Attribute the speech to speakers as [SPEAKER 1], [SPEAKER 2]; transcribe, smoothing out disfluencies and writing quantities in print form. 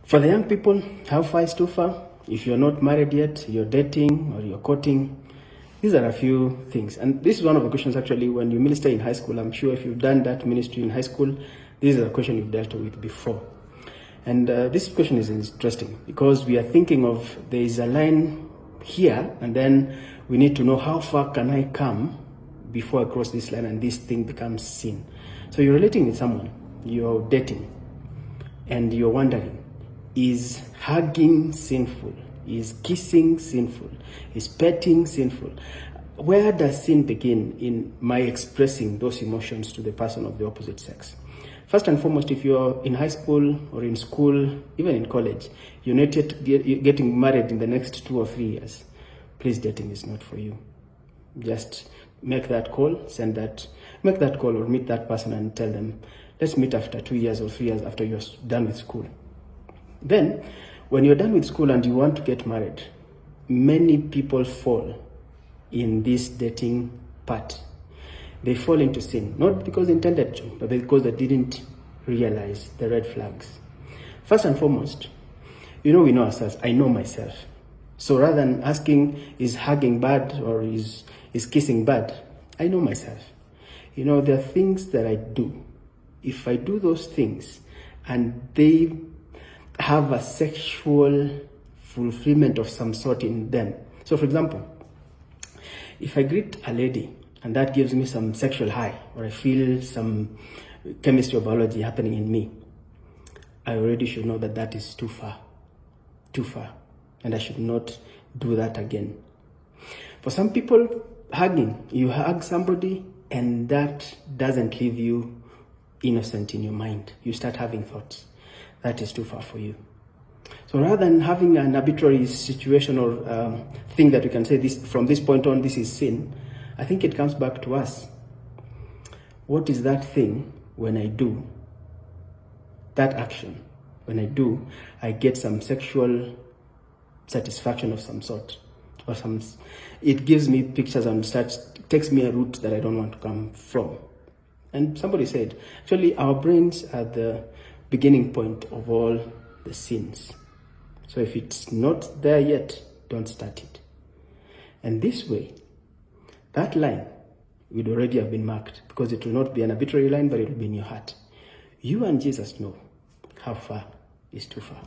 [SPEAKER 1] For the young people, how far is too far? If you're not married yet, you're dating or you're courting, these are a few things. And this is one of the questions actually when you minister in high school. I'm sure if you've done that ministry in high school, this is a question you've dealt with before. And this question is interesting because we are thinking of there is a line here and then we need to know how far can I come before I cross this line and this thing becomes sin. So you're relating with someone, you're dating, and you're wondering, is hugging sinful? Is kissing sinful? Is petting sinful? Where does sin begin in my expressing those emotions to the person of the opposite sex? First and foremost, if you're in high school or in school, even in college, you're not yet getting married in the next 2 or 3 years, please, dating is not for you. Just make that call, make that call or meet that person and tell them, let's meet after 2 years or 3 years after you're done with school. Then, when you're done with school and you want to get married, many people fall in this dating part. They fall into sin, not because they intended to, but because they didn't realize the red flags. First and foremost, we know ourselves. I know myself. So rather than asking, is hugging bad or is kissing bad? I know myself. There are things that I do. If I do those things and they have a sexual fulfillment of some sort in them. So for example, if I greet a lady and that gives me some sexual high, or I feel some chemistry or biology happening in me, I already should know that that is too far, and I should not do that again. For some people, hugging, you hug somebody and that doesn't leave you innocent in your mind. You start having thoughts. That is too far for you. So rather than having an arbitrary situation or thing that we can say this from this point on, this is sin, I think it comes back to us. What is that thing when I do that action? When I do, I get some sexual satisfaction of some sort, or it gives me pictures and takes me a route that I don't want to come from. And somebody said, actually, our brains are the beginning point of all the sins. So if it's not there yet, don't start it. And this way, that line would already have been marked, because it will not be an arbitrary line, but it will be in your heart. You and Jesus know how far is too far.